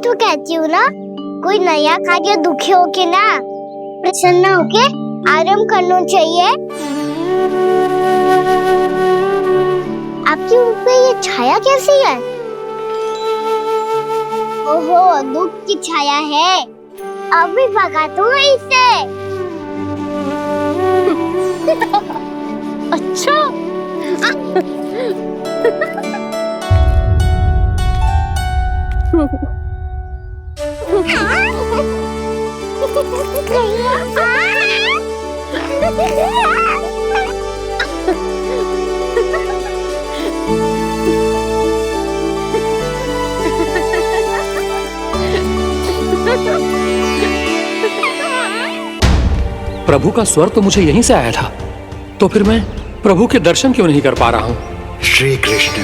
तो कहती हूँ ना, कोई नया कार्य दुखी होके ना प्रसन्न होके आराम करना चाहिए। आपकी मुख पे ये छाया कैसी है? ओहो, दुख की छाया है। अभी भगा दूँ इसे। अच्छा। प्रभु का स्वर तो मुझे यहीं से आया था, तो फिर मैं प्रभु के दर्शन क्यों नहीं कर पा रहा हूँ? श्री कृष्ण,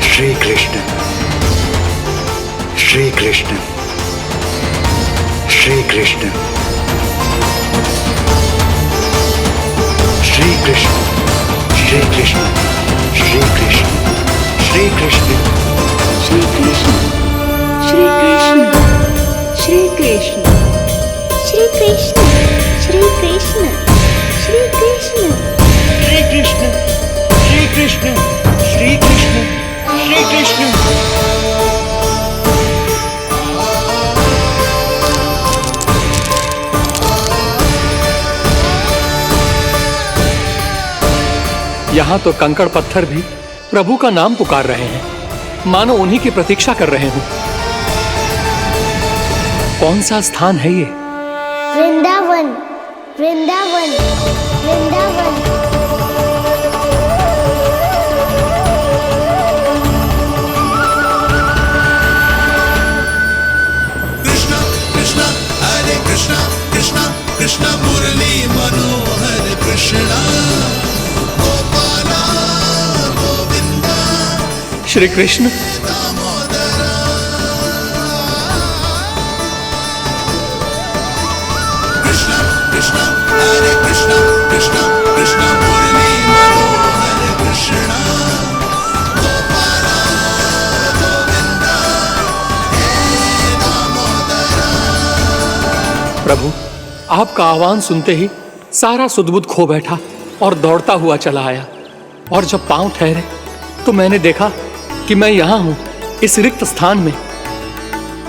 श्री कृष्ण, श्री कृष्ण, श्री कृष्ण, श्री कृष्ण, श्री कृष्ण, श्री कृष्ण, श्री कृष्ण, श्री कृष्ण, श्री कृष्ण, श्री कृष्ण, श्री कृष्ण, श्री कृष्ण, श्री कृष्ण, श्री कृष्ण, श्री कृष्ण, श्री कृष्ण, श्री कृष्ण। यहाँ तो कंकड़ पत्थर भी प्रभु का नाम पुकार रहे हैं, मानो उन्हीं की प्रतीक्षा कर रहे हों। कौन सा स्थान है ये? वृंदावन, वृंदावन, वृंदावन। कृष्ण कृष्ण हरे कृष्ण, कृष्ण कृष्ण मुरली मनोहर कृष्ण गोपाला गोविंदा श्री कृष्ण। दामोदरा। कृष्ण कृष्ण हरे कृष्ण, कृष्ण कृष्ण मुरली मनोहर कृष्ण गोपाला गोविंदा हे दामोदरा। प्रभु, आपका आह्वान सुनते ही सारा सुध-बुध खो बैठा और दौड़ता हुआ चला आया। और जब पांव ठहरे तो मैंने देखा कि मैं यहाँ हूँ, इस रिक्त स्थान में।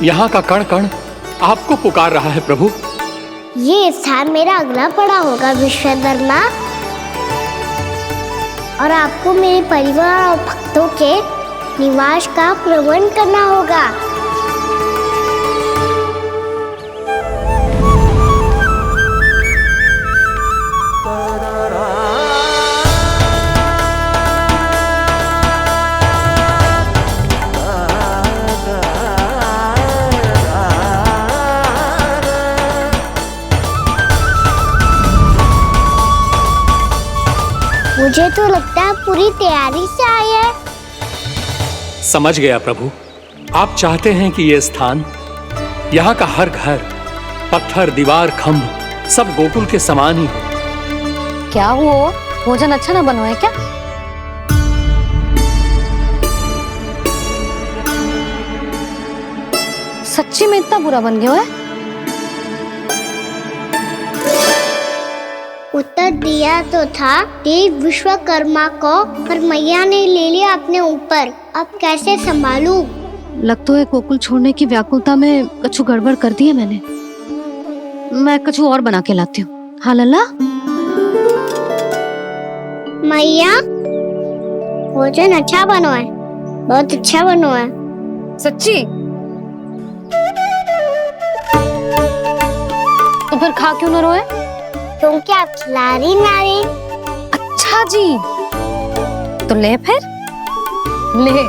यहाँ का कण कण आपको पुकार रहा है प्रभु। ये स्थान मेरा अगला पड़ा होगा विश्वकर्मा, और आपको मेरे परिवार और भक्तों के निवास का प्रबंध करना होगा। मुझे तो लगता है पूरी तैयारी से आए हैं। समझ गया प्रभु, आप चाहते हैं कि यह स्थान, यहाँ का हर घर, पत्थर, दीवार, खंभ सब गोकुल के समान ही हो। क्या हुआ? भोजन अच्छा ना बनो है क्या? सच्ची में इतना बुरा बन गया है? उत्तर दिया तो था देव विश्वकर्मा को, पर मैया ने ले लिया अपने ऊपर। अब कैसे संभालूं? लगता है गोकुल छोड़ने की व्याकुलता में कछु गड़बड़ कर दी है मैंने। मैं कछु और बना के लाती हूँ। हाँ लल्ला? मैया, भोजन अच्छा बनो है, बहुत अच्छा बनो है। सच्ची? तो फिर खा क्यों न रोए? तुम क्या खिला रही नारी? अच्छा जी, तो ले फिर ले।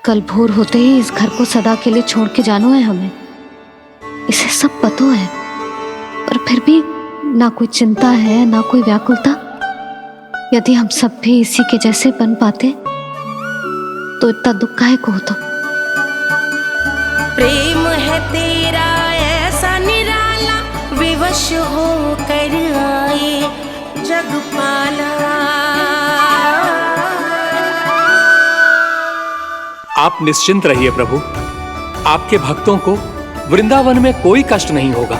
कल भोर होते ही इस घर को सदा के लिए छोड़ के जाना है हमें। इसे सब पता है, पर फिर भी ना कोई चिंता है ना कोई व्याकुलता। यदि हम सब भी इसी के जैसे बन पाते तो इतना दुख काहे को होता। प्रेम है तेरा ऐसा निराला, विवश हो कर आए जग पाला। आप निश्चिंत रहिए प्रभु, आपके भक्तों को वृंदावन में कोई कष्ट नहीं होगा।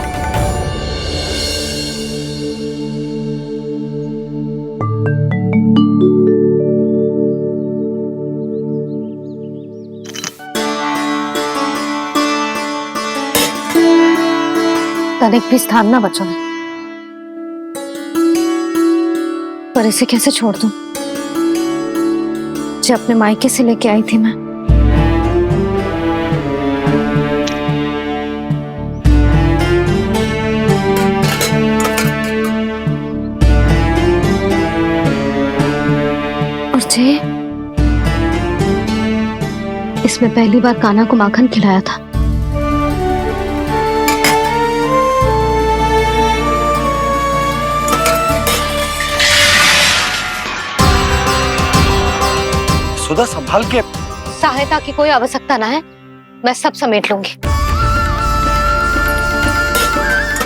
तनिक भी स्थान ना बचो है, पर इसे कैसे छोड़ दूं जो अपने मायके से लेके आई थी मैं। और जे इसमें पहली बार कान्हा को माखन खिलाया था। सुधा संभाल के। सहायता की कोई आवश्यकता ना है, मैं सब समेट लूंगी।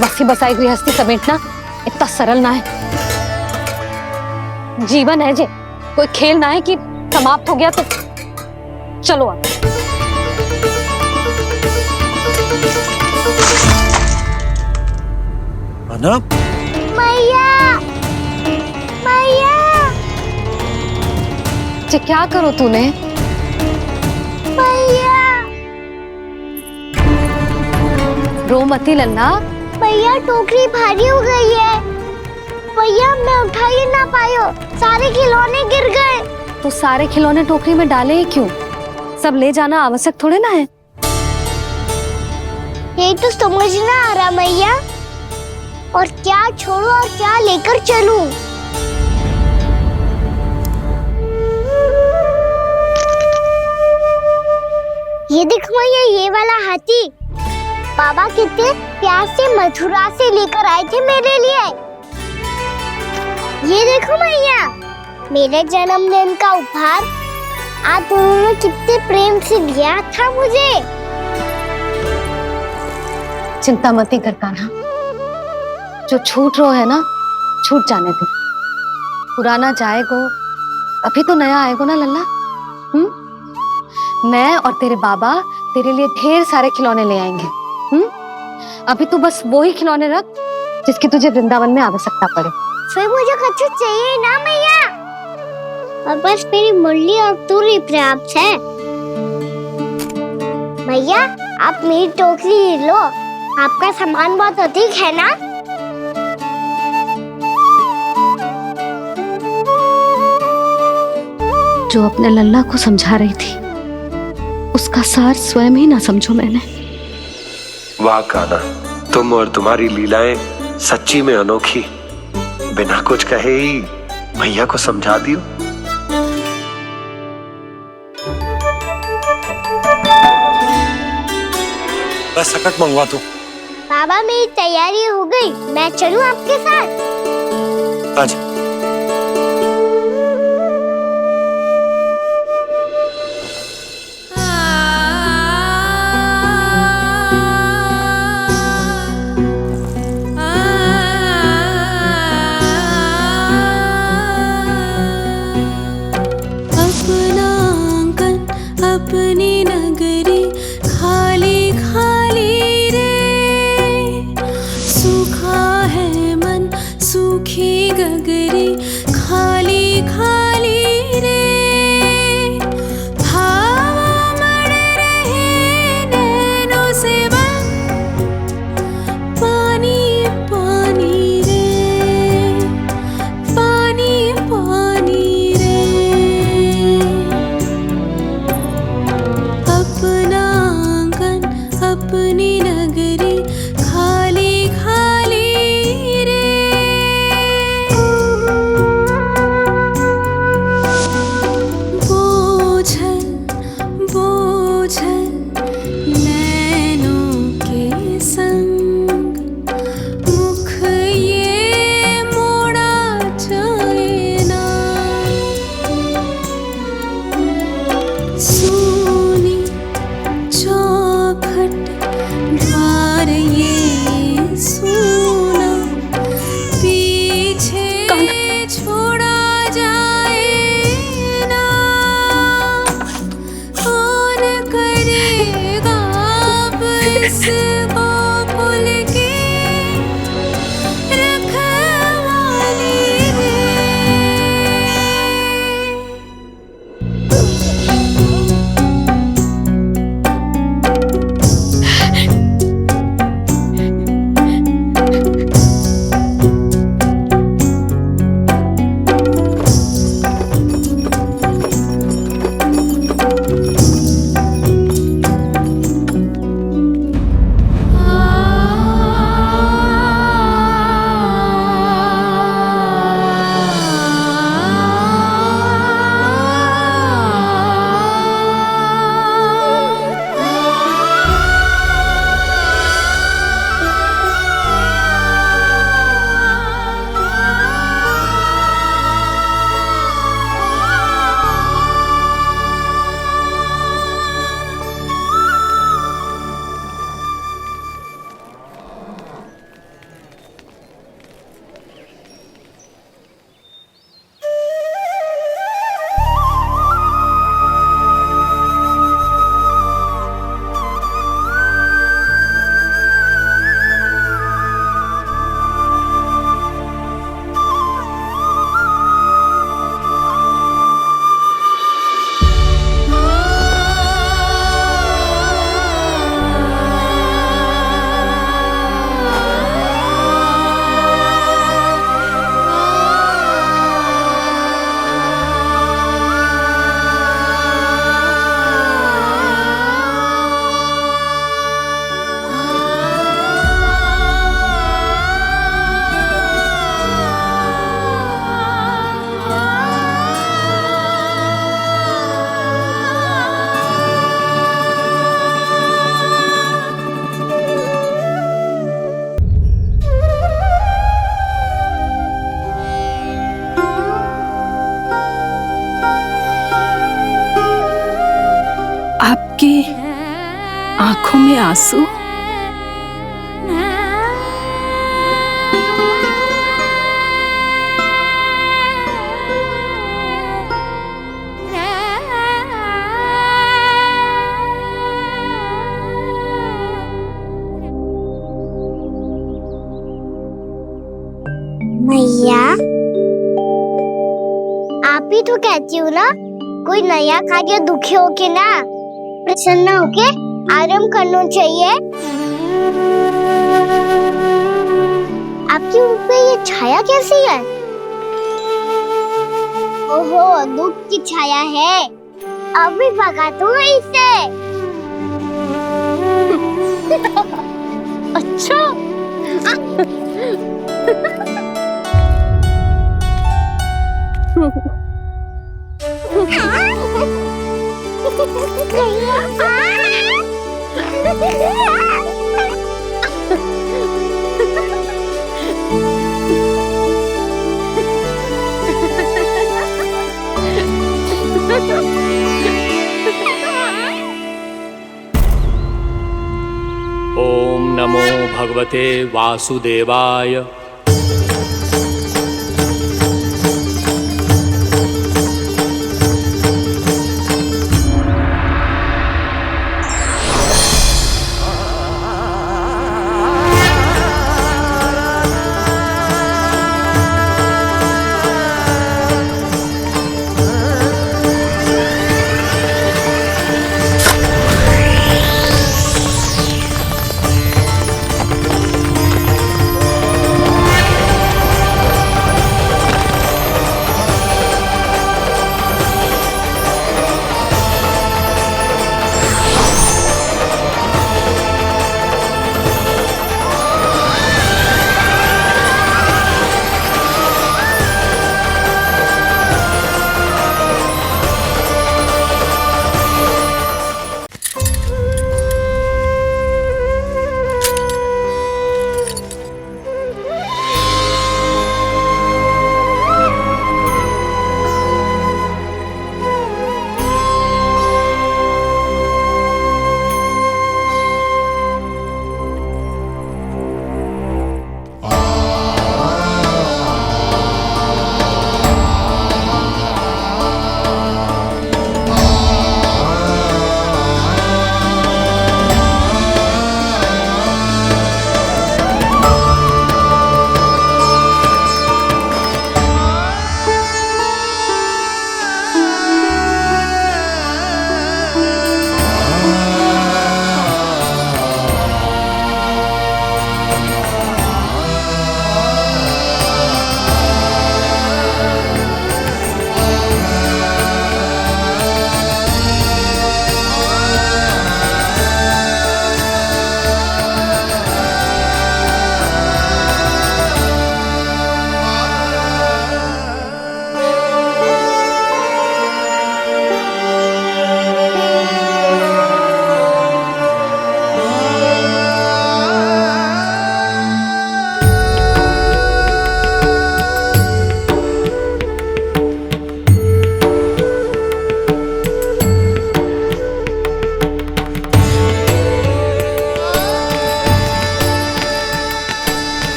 बसी बसाई गृहस्थी समेटना इतना सरल ना है। जीवन है जे, कोई खेल ना है कि समाप्त हो गया तो चलो आप। अना मैया, मैया, जे क्या करो तूने? मैया, रो मती लल्ला। भैया टोकरी भारी हो गई है। भैया मैं उठा ही ना पायो, सारे खिलौने गिर गए। तो सारे खिलौने टोकरी में डाले ही क्यों? सब ले जाना आवश्यक थोड़े ना है। यही तो समझ ना आ रहा मैया, और क्या छोड़ू और क्या लेकर चलूं? ये देखो मैया, ये वाला हाथी बाबा कितने प्यार से मथुरा से लेकर आए थे मेरे लिए। ये देखो मैया, मेरे जन्मदिन का उपहार आप उन्होंने कितने प्रेम से दिया था मुझे। चिंता मत कर कान्हा, जो छूट रो है ना छूट जाने दे। पुराना जाएगो, अभी तो नया आएगो ना लल्ला। मैं और तेरे बाबा तेरे लिए ढेर सारे खिलौने ले आएंगे। अभी तू बस वो ही खिलौने रख जिसकी तुझे वृंदावन में आवश्यकता पड़े। फिर मुझे कुछ चाहिए ना मैया, और बस मेरी मुरली और तुरी पर्याप्त है। भैया आप मेरी टोकरी लो, आपका सामान बहुत अधिक है ना। जो अपने लल्ला को समझा रही थी उसका सार स्वयं ही ना समझो मैंने। वाह कान्हा, तुम और तुम्हारी लीलाएं सच्ची में अनोखी। बिना कुछ कहे ही भैया को समझा दियो। बस सकट मंगवा दो। बाबा मेरी तैयारी हो गई, मैं चलूं आपके साथ? आजा। अपनी नगरी खाली खाली रे, सूखा है मन सूखी गगरी खाली खाली रे, हवा मर रहे नैनों से बन पानी पानी रे, पानी पानी रे। इस गोकुल की रखवाली रे। आपकी आंखों में आंसू? मैया, आप ही तो कहती हो ना, कोई नया कार्य दुखी होके ना प्रसन्न होके आराम करना चाहिए। आपकी मुख पे ये छाया कैसी है? ओहो, दुख की छाया है। अभी भगा दूं इसे। अच्छा। ओम नमो भगवते वासुदेवाय।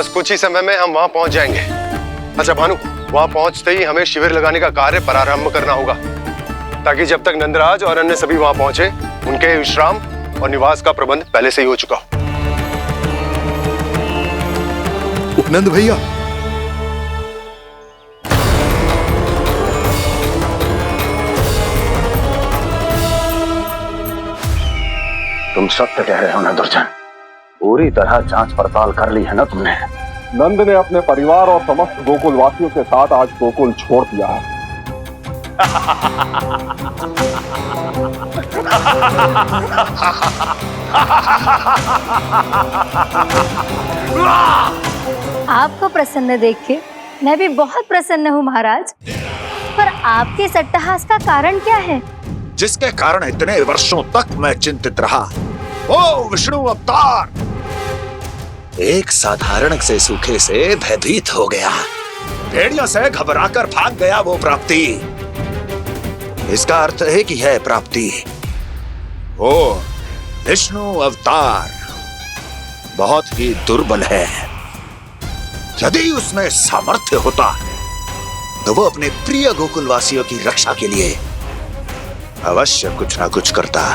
बस कुछ ही समय में हम वहां पहुंच जाएंगे। अच्छा भानु, वहां पहुंचते ही हमें शिविर लगाने का कार्य प्रारंभ करना होगा, ताकि जब तक नंदराज और अन्य सभी वहां पहुंचे उनके विश्राम और निवास का प्रबंध पहले से ही हो चुका हो। उपनंद भैया, तुम सत्य कह रहे हो ना दुर्जन? पूरी तरह जांच पड़ताल कर ली है ना तुमने? नंद ने अपने परिवार और समस्त गोकुल वासियों के साथ आज गोकुल छोड़ दिया है। आपको प्रसन्न देख के मैं भी बहुत प्रसन्न हूँ महाराज। पर आपके इस अट्टहास का कारण क्या है? जिसके कारण इतने वर्षों तक मैं चिंतित रहा, ओ विष्णु अवतार। एक साधारण से सूखे से भयभीत हो गया, भेड़ियों से घबराकर भाग गया वो प्राप्ति। इसका अर्थ है कि यह प्राप्ति वो विष्णु अवतार बहुत ही दुर्बल है। यदि उसमें सामर्थ्य होता तो वो अपने प्रिय गोकुलवासियों की रक्षा के लिए अवश्य कुछ ना कुछ करता।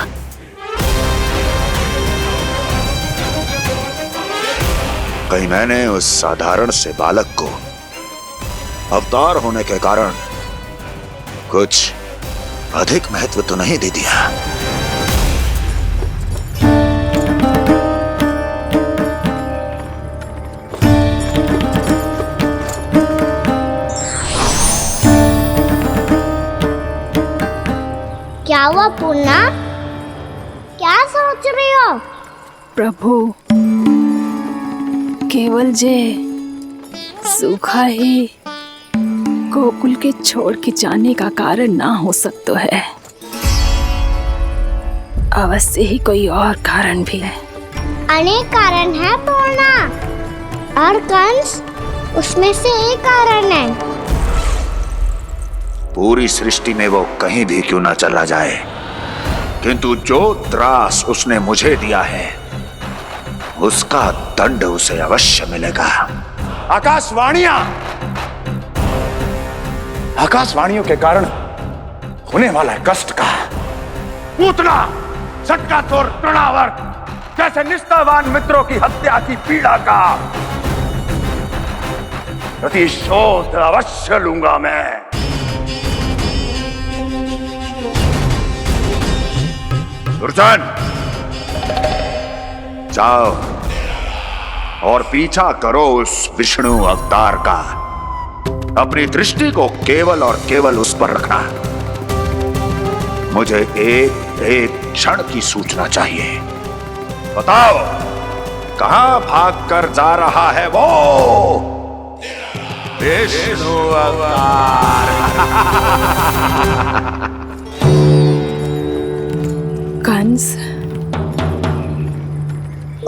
कहीं मैंने उस साधारण से बालक को अवतार होने के कारण कुछ अधिक महत्व तो नहीं दे दिया? क्या हुआ पूर्णा? क्या सोच रही हो? प्रभु, केवल जे सूखा ही गोकुल के छोड़ के जाने का कारण ना हो सकता है, अवश्य ही कोई और कारण भी है। अनेक कारण है पूर्णा, और कंस उसमें से एक कारण है। पूरी सृष्टि में वो कहीं भी क्यों ना चला जाए, किंतु जो त्रास उसने मुझे दिया है उसका दंड उसे अवश्य मिलेगा। आकाशवाणियों के कारण होने वाला कष्ट का, पूतना, झटका तोड़ तृणावर जैसे निष्ठावान मित्रों की हत्या की पीड़ा का प्रतिशोध अवश्य लूंगा मैं। दुर्जन, जाओ और पीछा करो उस विष्णु अवतार का। अपनी दृष्टि को केवल और केवल उस पर रखना। मुझे एक एक क्षण की सूचना चाहिए। बताओ, कहां भागकर जा रहा है वो विष्णु अवतार? कंस,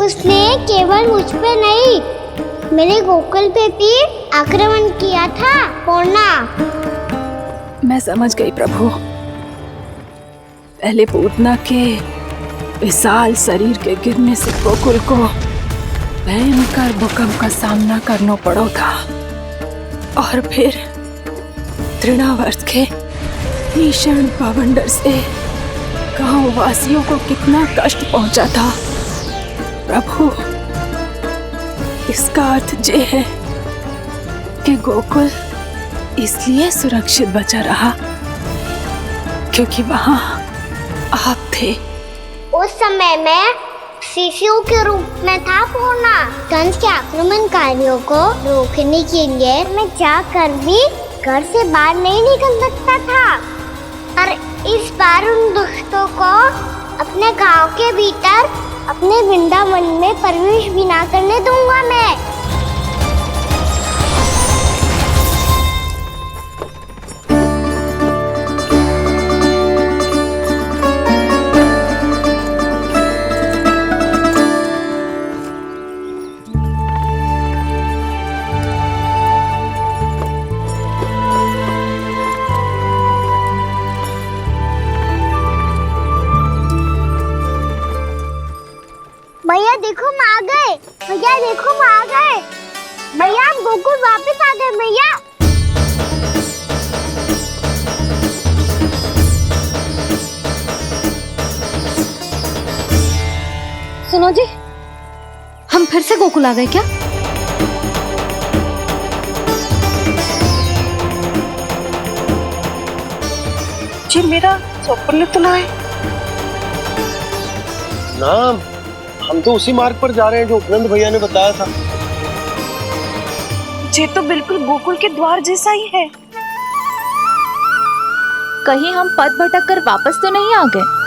उसने केवल मुझ पे नहीं, मेरे गोकुल पे भी आक्रमण किया था पूर्णा। मैं समझ गई प्रभु। पहले पूतना के विशाल शरीर के गिरने से गोकुल को भयंकर भूकंप का सामना करना पड़ा था, और फिर तृणावर्त के भीषण पावंडर से गांव वासियों को कितना कष्ट पहुंचा था। प्रभु, इसका अर्थ ये है कि गोकुल इसलिए सुरक्षित बचा रहा क्योंकि वहां आप थे। उस समय मैं शिशु के रूप में था पूर्णा। कंस के आक्रमणकारियों को रोकने के लिए मैं जाकर भी घर से बाहर नहीं निकल सकता था, और इस बार उन दुष्टों को अपने गांव के भीतर, अपने वृंदावन में प्रवेश भी ना करने दूंगा मैं। भैया देखो, हम आ गए। भैया देखो, हम आ गए। फिर से गोकुल आ गए क्या? जी मेरा स्वप्न तो ना है। ना, हम तो उसी मार्ग पर जा रहे हैं जो उपनंद भैया ने बताया था। ये तो बिल्कुल गोकुल के द्वार जैसा ही है। कहीं हम पथ भटक कर वापस तो नहीं आ गए?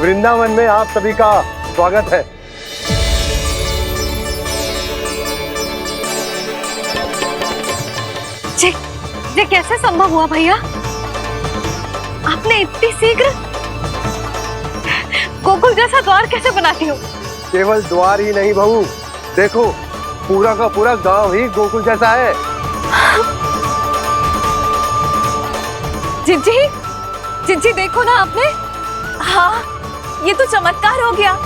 वृंदावन में आप सभी का स्वागत है। ये कैसे संभव हुआ भैया? आपने इतनी शीघ्र गोकुल जैसा द्वार कैसे बनाती हो? केवल द्वार ही नहीं बहू, देखो पूरा का पूरा गांव ही गोकुल जैसा है। जिज्जी, जिज्जी देखो ना आपने। हाँ, ये तो चमत्कार हो गया।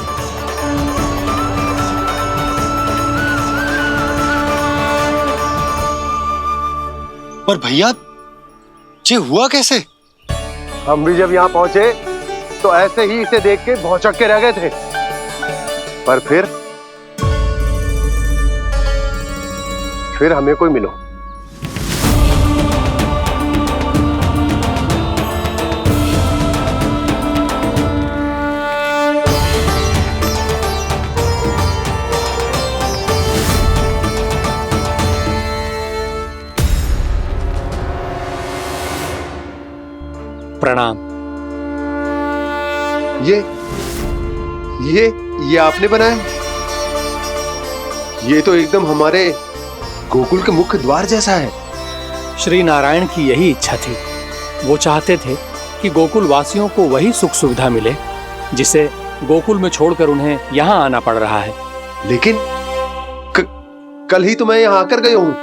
पर भैया ये हुआ कैसे? हम भी जब यहाँ पहुंचे तो ऐसे ही इसे देख के भौचक के रह गए थे, पर फिर हमें कोई मिलो। प्रणाम। ये आपने बनाया? ये तो एकदम हमारे गोकुल के मुख्य द्वार जैसा है। श्री नारायण की यही इच्छा थी। वो चाहते थे कि गोकुल वासियों को वही सुख सुविधा मिले जिसे गोकुल में छोड़कर उन्हें यहाँ आना पड़ रहा है। लेकिन कल ही तो मैं यहाँ आकर गया हूँ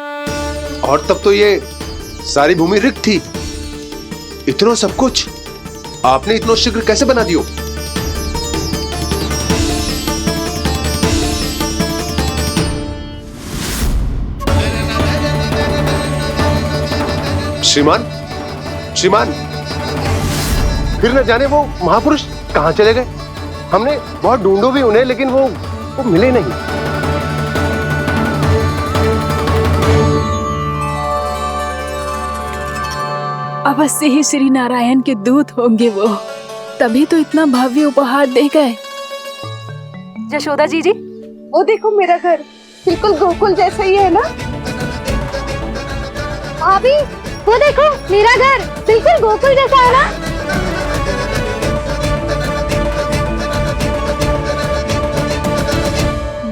और तब तो ये सारी भूमि रिक्त थी। इतना सब कुछ आपने इतना शीघ्र कैसे बना दियो? श्रीमान, फिर न जाने वो महापुरुष कहां चले गए। हमने बहुत ढूंढो भी उन्हें, लेकिन वो मिले नहीं। अवश्य ही श्री नारायण के दूत होंगे वो, तभी तो इतना भव्य उपहार दे गए। यशोदा जी, वो देखो मेरा घर बिल्कुल गोकुल जैसा ही है ना। भाभी वो देखो मेरा घर बिल्कुल गोकुल जैसा है ना।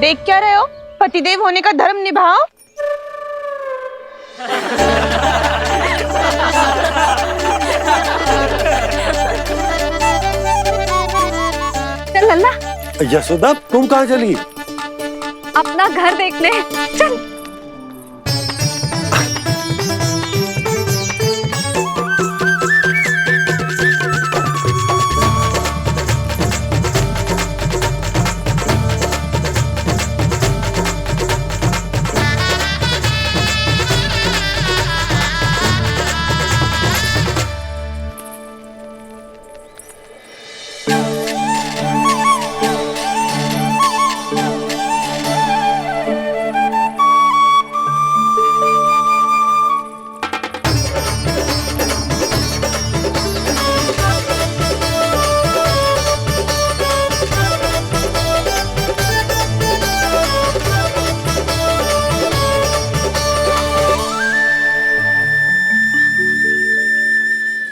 देख क्या रहे हो? पतिदेव होने का धर्म निभाओ। चल लल्ला, यशोदा तुम कहाँ चली? अपना घर देखने चल।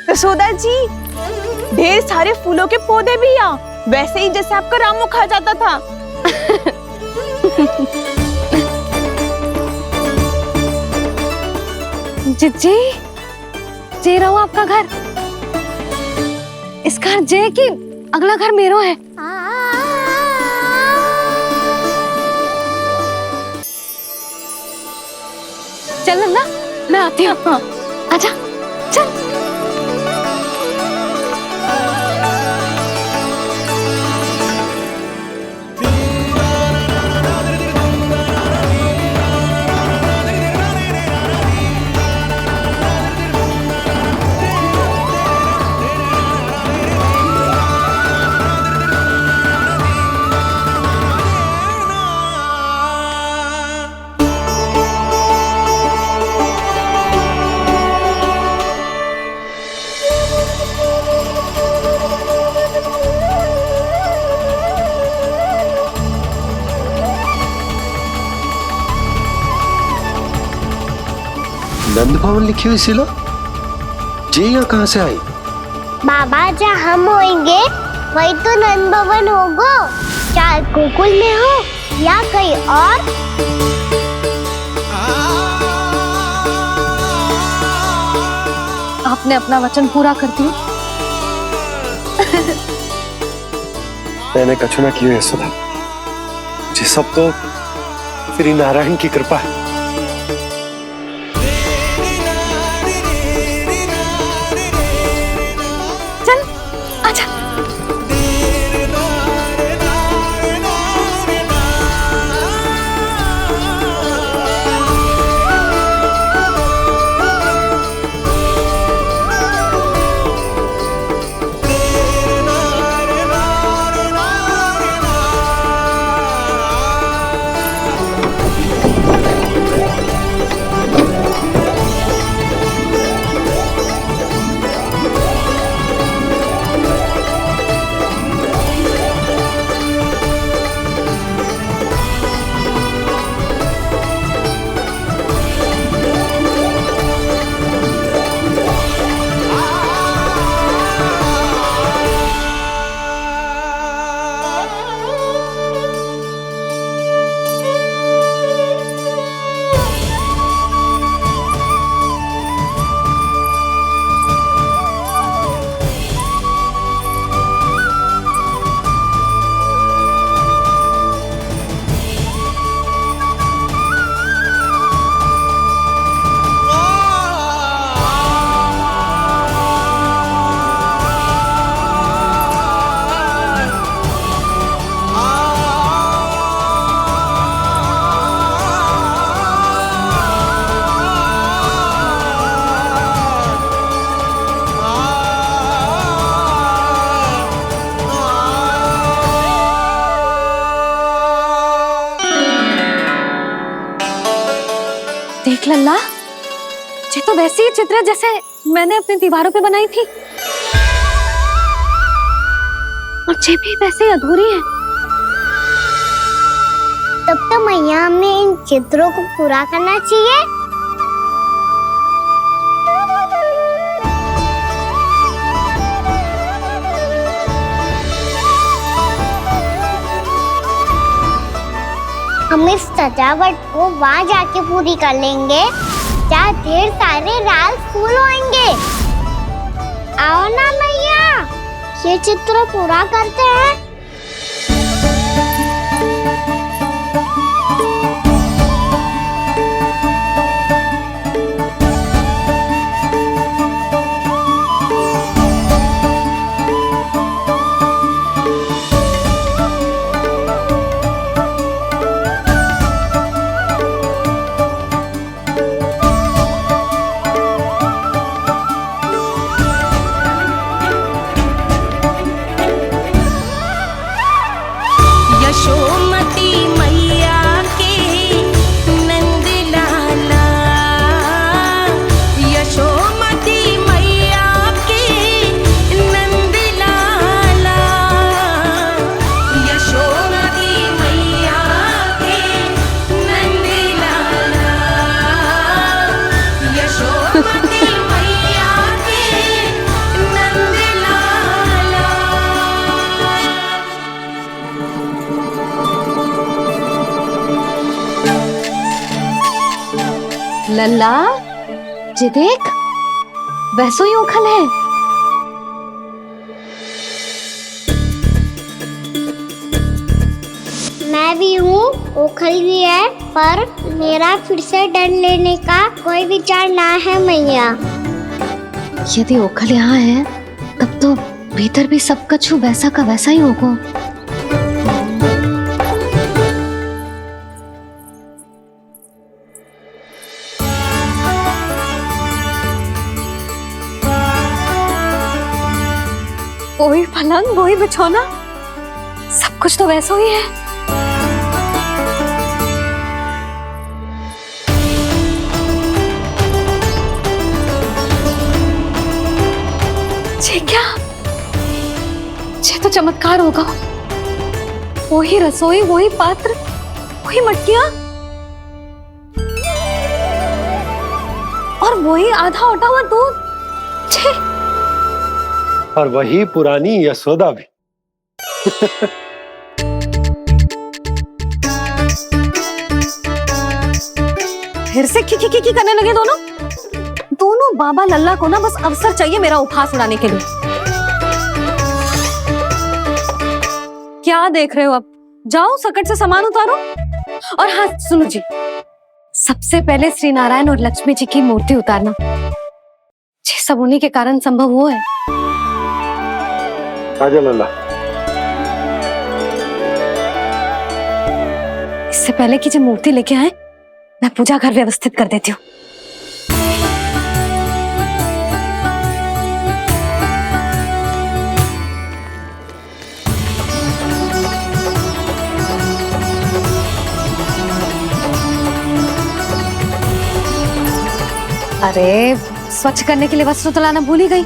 यशोदा जी, ढेर सारे फूलों के पौधे भी यहाँ, वैसे ही जैसे आपका रामू खा जाता था। जिज्जी, जे रहो आपका घर। इस घर जे की अगला घर मेरो है। चल लल्ला, मैं आती हूँ। आजा चल। नंद भवन लिखी हुई सिला जी यहाँ कहाँ से आई? बाबा जहाँ हम होंगे वही तो नंद भवन होगा, चाहे गोकुल में हो या कहीं और। आपने अपना वचन पूरा कर दिया। मैंने कछु ना किया यशोदा जी, सब तो श्री नारायण की कृपा है। चल आजा। देख लल्ला, ये तो वैसी ही चित्र जैसे मैंने अपनी दीवारों पे बनाई थी, और ये भी वैसे ही अधूरी है। तब तो मैया हमें इन चित्रों को पूरा करना चाहिए। हम इस सजावट को वहाँ जाके पूरी कर लेंगे जहाँ ढेर सारे लाल फूल होंगे। आओ ना मैया, ये चित्र पूरा करते हैं। यशोमती मैया के नंद लाला, यशोमती मैया के नंद लाला, यशोमती मैया के नंद लाला, यशोमती मैया के नंद लाला। लल्ला, ये देख, वैसो ही उखल है। मैं भी हूँ, ओखल भी है, पर मेरा फिर से डर लेने का कोई विचार ना है मैया। यदि ओखल यहाँ है तब तो भीतर भी सब कछु वैसा का वैसा ही होगा। वही पलंग, वही बिछौना, सब कुछ तो वैसा ही है। ये क्या? ये तो चमत्कार होगा। वही रसोई, वही पात्र, वही मटकियां और वही आधा उटा हुआ दूध। छे! और वही पुरानी यशोदा भी। फिर से की करने लगे दोनों बाबा लल्ला को ना बस अवसर चाहिए मेरा उपहास उड़ाने के लिए। क्या देख रहे हो? अब जाओ सकट से सामान उतारो। और हाँ सुनो जी, सबसे पहले श्री नारायण और लक्ष्मी जी की मूर्ति उतारना। ये सब उन्हीं के कारण संभव हुआ है। आजा लल्ला। इससे पहले कि जो मूर्ति लेके आए, मैं पूजा घर व्यवस्थित कर देती हूँ। अरे स्वच्छ करने के लिए वस्त्र तो लाना भूल ही गई।